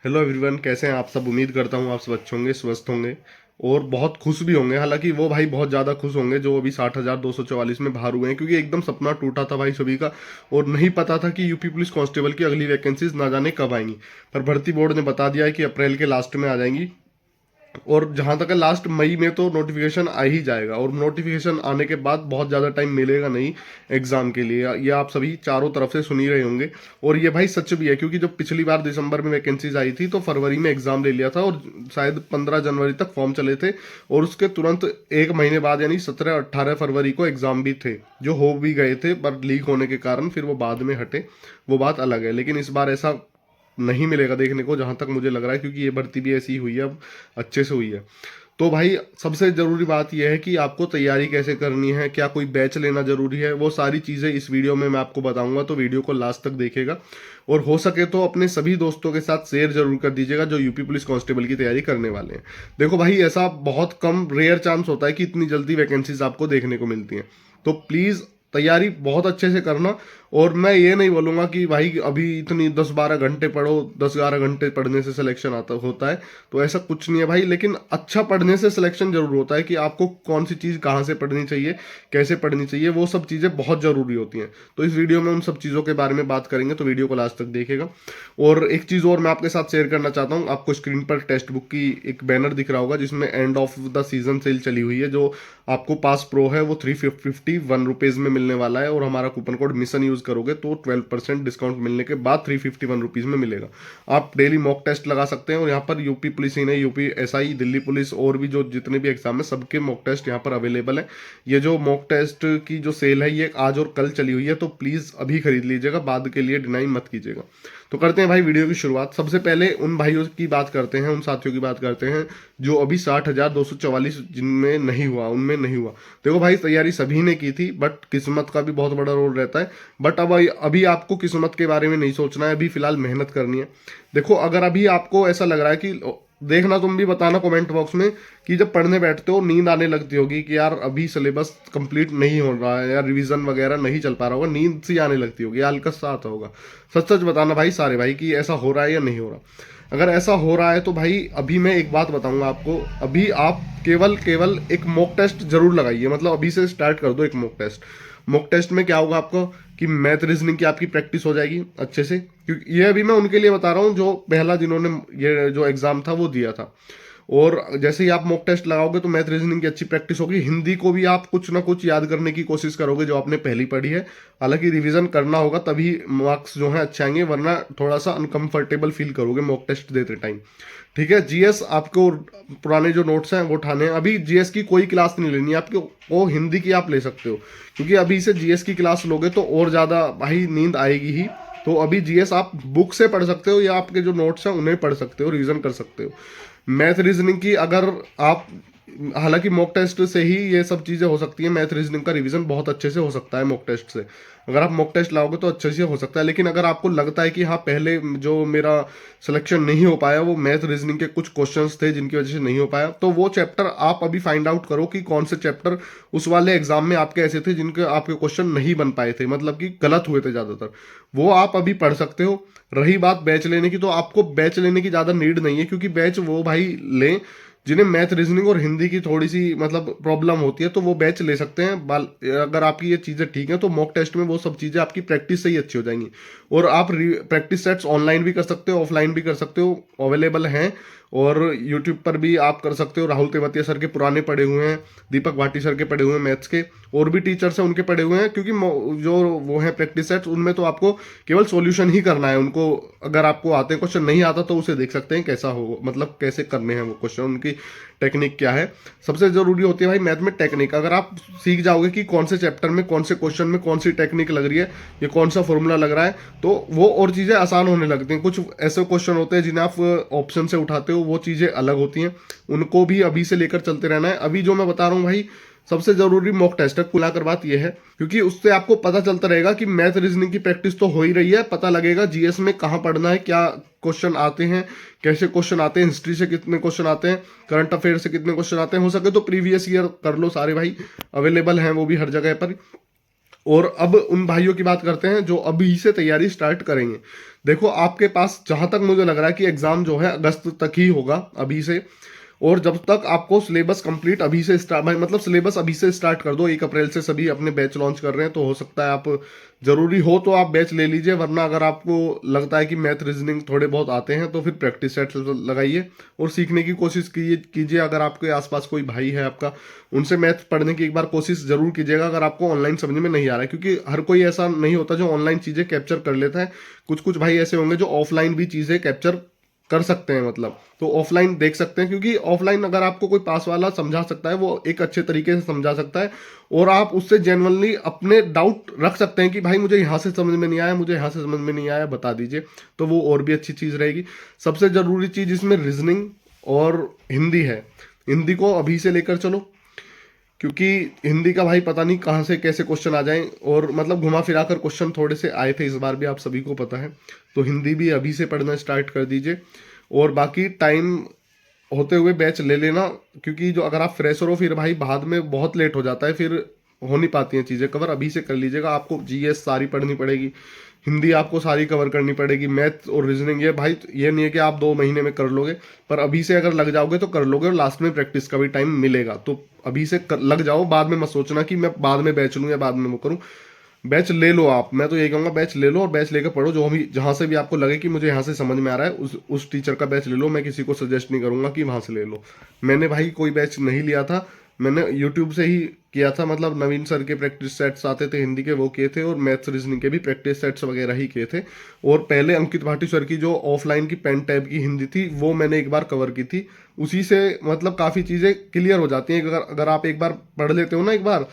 Hello everyone, कैसे हैं आप सब। उम्मीद करता हूँ आप सब अच्छे होंगे, स्वस्थ होंगे और बहुत खुश भी होंगे। हालांकि वो भाई बहुत ज़्यादा खुश होंगे जो अभी 60,244 में बाहर हुए हैं, क्योंकि एकदम सपना टूटा था भाई सभी का। और नहीं पता था कि यूपी पुलिस कांस्टेबल की अगली वैकेंसीज ना जाने कब आएंगी। पर भर्ती बोर्ड ने बता दिया है कि अप्रैल के लास्ट में आ जाएंगी। और जहां तक है लास्ट मई में तो नोटिफिकेशन आ ही जाएगा, और नोटिफिकेशन आने के बाद बहुत ज़्यादा टाइम मिलेगा नहीं एग्जाम के लिए। ये आप सभी चारों तरफ से सुन ही रहे होंगे। और ये भाई सच भी है, क्योंकि जब पिछली बार दिसंबर में वैकेंसीज आई थी तो फरवरी में एग्जाम ले लिया था, और शायद 15 जनवरी तक फॉर्म चले थे। और उसके तुरंत एक महीने बाद यानी 17-18 फरवरी को एग्जाम भी थे, जो हो भी गए थे, पर लीक होने के कारण फिर वो बाद में हटे। वो बात अलग है, लेकिन इस बार ऐसा नहीं मिलेगा देखने को, जहां तक मुझे लग रहा है, क्योंकि ये भर्ती भी ऐसी ही हुई है, अब अच्छे से हुई है। तो भाई सबसे जरूरी बात यह है कि आपको तैयारी कैसे करनी है, क्या कोई बैच लेना जरूरी है, वो सारी चीजें इस वीडियो में मैं आपको बताऊंगा। तो वीडियो को लास्ट तक देखेगा, और हो सके तो अपने सभी दोस्तों के साथ शेयर जरूर कर दीजिएगा जो यूपी पुलिस कांस्टेबल की तैयारी करने वाले हैं। देखो भाई, ऐसा बहुत कम रेयर चांस होता है कि इतनी जल्दी वैकेंसीज आपको देखने को मिलती हैं। तो प्लीज तैयारी बहुत अच्छे से करना। और मैं ये नहीं बोलूंगा कि भाई अभी इतनी 10-12 घंटे पढ़ो, 10-11 घंटे पढ़ने से सिलेक्शन आता होता है, तो ऐसा कुछ नहीं है भाई। लेकिन अच्छा पढ़ने से सिलेक्शन जरूर होता है, कि आपको कौन सी चीज़ कहाँ से पढ़नी चाहिए, कैसे पढ़नी चाहिए, वो सब चीज़ें बहुत ज़रूरी होती हैं। तो इस वीडियो में उन सब चीज़ों के बारे में बात करेंगे, तो वीडियो को लास्ट तक देखेगा। और एक चीज़ और मैं आपके साथ शेयर करना चाहता हूँ। आपको स्क्रीन पर टेक्स्ट बुक की एक बैनर दिख रहा होगा जिसमें end of the season cell चली हुई है। जो आपको पास प्रो है वो 351 रुपीज़ में मिलने वाला है, और हमारा कूपन कोड मिशन यूज़ करोगे तो 12% डिस्काउंट मिलने के बाद 351 रुपीज़ में मिलेगा। आप डेली मॉक टेस्ट लगा सकते हैं, और यहाँ पर यूपी पुलिस ही नहीं, यूपी एसआई, दिल्ली पुलिस और भी जो जितने भी एग्जाम है सबके मॉक टेस्ट यहाँ पर अवेलेबल है। ये जो मॉक टेस्ट की जो सेल है ये आज और कल चली हुई है, तो प्लीज़ अभी खरीद लीजिएगा, बाद के लिए डिनाई मत कीजिएगा। तो करते हैं भाई वीडियो की शुरुआत। सबसे पहले उन भाइयों की बात करते हैं, उन साथियों की बात करते हैं जो अभी 60,244 जिनमें नहीं हुआ, उनमें नहीं हुआ। देखो भाई, तैयारी सभी ने की थी, बट किस्मत का भी बहुत बड़ा रोल रहता है। बट अब अभी आपको किस्मत के बारे में नहीं सोचना है, अभी फिलहाल मेहनत करनी है। देखो, अगर अभी आपको ऐसा लग रहा है कि देखना, तुम भी बताना कमेंट बॉक्स में कि जब पढ़ने बैठते हो नींद आने लगती होगी कि यार अभी सिलेबस कंप्लीट नहीं हो रहा है, या रिवीजन वगैरह नहीं चल पा रहा होगा, नींद सी आने लगती होगी, आलकस सा आता होगा। सच सच बताना भाई सारे भाई कि ऐसा हो रहा है या नहीं हो रहा। अगर ऐसा हो रहा है तो भाई अभी मैं एक बात बताऊंगा आपको। अभी आप केवल केवल एक मॉक टेस्ट जरूर लगाइए, मतलब अभी से स्टार्ट कर दो एक मॉक टेस्ट। मॉक टेस्ट में क्या होगा आपको कि मैथ रीजनिंग की आपकी प्रैक्टिस हो जाएगी अच्छे से, क्योंकि ये अभी मैं उनके लिए बता रहा हूँ जो पहला जिन्होंने ये जो एग्जाम था वो दिया था। और जैसे ही आप मॉक टेस्ट लगाओगे तो मैथ रीजनिंग की अच्छी प्रैक्टिस होगी। हिंदी को भी आप कुछ ना कुछ याद करने की कोशिश करोगे जो आपने पहली पढ़ी है। हालांकि रिवीजन करना होगा, तभी मार्क्स जो है अच्छे आएंगे, वरना थोड़ा सा अनकंफर्टेबल फील करोगे मॉक टेस्ट देते टाइम। ठीक है, जीएस आपको पुराने जो नोट्स हैं वो उठाने हैं। अभी जीएस की कोई क्लास नहीं लेनी है आपको, वो हिंदी की आप ले सकते हो, क्योंकि अभी से जीएस की क्लास लोगे तो और ज़्यादा भाई नींद आएगी ही। तो अभी जीएस आप बुक से पढ़ सकते हो, या आपके जो नोट्स हैं उन्हें पढ़ सकते हो, रिवीजन कर सकते हो। मैथ रीजनिंग की अगर आप, हालांकि मॉक टेस्ट से ही ये सब चीज़ें हो सकती हैं, मैथ रीजनिंग का रिवीजन बहुत अच्छे से हो सकता है मॉक टेस्ट से। अगर आप मॉक टेस्ट लाओगे तो अच्छे से हो सकता है। लेकिन अगर आपको लगता है कि हाँ, पहले जो मेरा सिलेक्शन नहीं हो पाया वो मैथ रीजनिंग के कुछ क्वेश्चंस थे जिनकी वजह से नहीं हो पाया, तो वो चैप्टर आप अभी फाइंड आउट करो कि कौन से चैप्टर उस वाले एग्जाम में आपके ऐसे थे जिनके आपके क्वेश्चन नहीं बन पाए थे, मतलब कि गलत हुए थे ज़्यादातर। वो आप अभी पढ़ सकते हो। रही बात बैच लेने की, तो आपको बैच लेने की ज़्यादा नीड नहीं है, क्योंकि बैच वो भाई लें जिन्हें मैथ रीजनिंग और हिंदी की थोड़ी सी मतलब प्रॉब्लम होती है, तो वो बैच ले सकते हैं। अगर आपकी ये चीज़ें ठीक हैं तो मॉक टेस्ट में वो सब चीज़ें आपकी प्रैक्टिस से ही अच्छी हो जाएंगी। और आप प्रैक्टिस सेट्स ऑनलाइन भी कर सकते हो, ऑफलाइन भी कर सकते हो, अवेलेबल हैं। और यूट्यूब पर भी आप कर सकते हो। राहुल तेवतिया सर के पुराने पड़े हुए हैं, दीपक भाटी सर के पड़े हुए हैं मैथ्स के, और भी टीचर्स हैं उनके पड़े हुए हैं। क्योंकि जो वो हैं प्रैक्टिस सेट्स, उनमें तो आपको केवल सॉल्यूशन ही करना है उनको। अगर आपको आते हैं, क्वेश्चन नहीं आता तो उसे देख सकते हैं कैसा हो, मतलब कैसे करने हैं वो क्वेश्चन, उनकी टेक्निक क्या है। सबसे जरूरी होती है भाई मैथ में टेक्निक। अगर आप सीख जाओगे कि कौन से चैप्टर में कौन से क्वेश्चन में कौन सी टेक्निक लग रही है, ये कौन सा फॉर्मूला लग रहा है, तो वो और चीज़ें आसान होने लगती हैं। कुछ ऐसे क्वेश्चन होते हैं जिन्हें आप ऑप्शन से उठाते हो, वो चीज़ें अलग होती हैं, उनको भी अभी से लेकर चलते रहना है। अभी जो मैं बता रहा हूँ भाई, सबसे जरूरी मॉक टेस्ट है। कुलाकर बात यह है, क्योंकि उससे आपको पता चलता रहेगा कि मैथ रीजनिंग की प्रैक्टिस तो हो ही रही है, पता लगेगा जीएस में कहाँ पढ़ना है, क्या क्वेश्चन आते हैं, कैसे क्वेश्चन आते हैं, हिस्ट्री से कितने क्वेश्चन आते हैं, करंट अफेयर से कितने क्वेश्चन आते हैं। हो सके तो प्रीवियस ईयर कर लो सारे भाई, अवेलेबल हैं वो भी हर जगह पर। और अब उन भाइयों की बात करते हैं जो अभी से तैयारी स्टार्ट करेंगे। देखो आपके पास जहां तक मुझे लग रहा है कि एग्जाम जो है अगस्त तक ही होगा अभी से। और जब तक आपको सिलेबस कंप्लीट अभी से स्टार्ट, मतलब सिलेबस अभी से स्टार्ट कर दो। 1 अप्रैल से सभी अपने बैच लॉन्च कर रहे हैं, तो हो सकता है आप, जरूरी हो तो आप बैच ले लीजिए, वरना अगर आपको लगता है कि मैथ रीजनिंग थोड़े बहुत आते हैं तो फिर प्रैक्टिस सेट लगाइए और सीखने की कोशिश कीजिए। अगर आपके आसपास कोई भाई है आपका, उनसे मैथ पढ़ने की एक बार कोशिश जरूर कीजिएगा, अगर आपको ऑनलाइन समझ में नहीं आ रहा है, क्योंकि हर कोई ऐसा नहीं होता जो ऑनलाइन चीजें कैप्चर कर लेता है। कुछ कुछ भाई ऐसे होंगे जो ऑफलाइन भी चीजें कैप्चर कर सकते हैं, मतलब तो ऑफलाइन देख सकते हैं, क्योंकि ऑफलाइन अगर आपको कोई पास वाला समझा सकता है, वो एक अच्छे तरीके से समझा सकता है, और आप उससे जेन्युइनली अपने डाउट रख सकते हैं कि भाई मुझे यहाँ से समझ में नहीं आया, मुझे यहाँ से समझ में नहीं आया, बता दीजिए। तो वो और भी अच्छी चीज़ रहेगी। सबसे ज़रूरी चीज़ इसमें रीजनिंग और हिंदी है। हिंदी को अभी से लेकर चलो, क्योंकि हिंदी का भाई पता नहीं कहाँ से कैसे क्वेश्चन आ जाएं, और मतलब घुमा फिरा कर क्वेश्चन थोड़े से आए थे इस बार भी, आप सभी को पता है। तो हिंदी भी अभी से पढ़ना स्टार्ट कर दीजिए, और बाकी टाइम होते हुए बैच ले लेना, क्योंकि जो अगर आप फ्रेशर हो फिर भाई बाद में बहुत लेट हो जाता है, फिर हो नहीं पाती हैं चीज़ें कवर। अभी से कर लीजिएगा। आपको जीएस सारी पढ़नी पड़ेगी, हिंदी आपको सारी कवर करनी पड़ेगी, मैथ और रीजनिंग, ये भाई ये नहीं है कि आप 2 महीने में कर लोगे, पर अभी से अगर लग जाओगे तो कर लोगे, और लास्ट में प्रैक्टिस का भी टाइम मिलेगा। तो अभी से लग जाओ, बाद में मत सोचना कि मैं बाद में बैच लूँ या बाद में वो करूँ। बैच ले लो आप, मैं तो यही कहूँगा बैच ले लो, और बैच लेकर पढ़ो। जो भी जहाँ से भी आपको लगे कि मुझे यहाँ से समझ में आ रहा है, उस टीचर का बैच ले लो। मैं किसी को सजेस्ट नहीं करूँगा कि वहाँ से ले लो। मैंने भाई कोई बैच नहीं लिया था, मैंने यूट्यूब से ही किया था। मतलब नवीन सर के प्रैक्टिस सेट्स आते थे हिंदी के, वो किए थे, और मैथ्स रीजनिंग के भी प्रैक्टिस सेट्स वगैरह ही किए थे। और पहले अंकित भाटी सर की जो ऑफलाइन की पेन टैब की हिंदी थी, वो मैंने एक बार कवर की थी। उसी से मतलब काफ़ी चीज़ें क्लियर हो जाती हैं। अगर आप एक बार पढ़ लेते हो ना, एक बार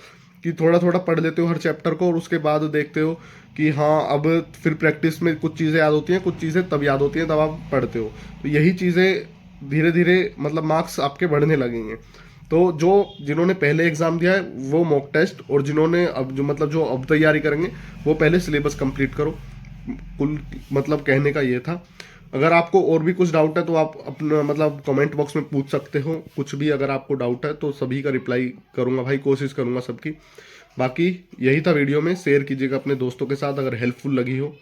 कि थोड़ा थोड़ा पढ़ लेते हो हर चैप्टर को, और उसके बाद देखते हो कि हाँ अब फिर प्रैक्टिस में कुछ चीज़ें याद होती हैं, कुछ चीज़ें तब याद होती हैं तब आप पढ़ते हो। तो यही चीज़ें धीरे धीरे मतलब मार्क्स आपके बढ़ने लगेंगे। तो जो जिन्होंने पहले एग्ज़ाम दिया है वो मॉक टेस्ट, और जिन्होंने अब जो मतलब जो अब तैयारी करेंगे वो पहले सिलेबस कंप्लीट करो। कुल मतलब कहने का ये था। अगर आपको और भी कुछ डाउट है तो आप अपना मतलब कमेंट बॉक्स में पूछ सकते हो। कुछ भी अगर आपको डाउट है तो सभी का रिप्लाई करूंगा भाई, कोशिश करूंगा सबकी। बाकी यही था वीडियो में, शेयर कीजिएगा अपने दोस्तों के साथ अगर हेल्पफुल लगी हो।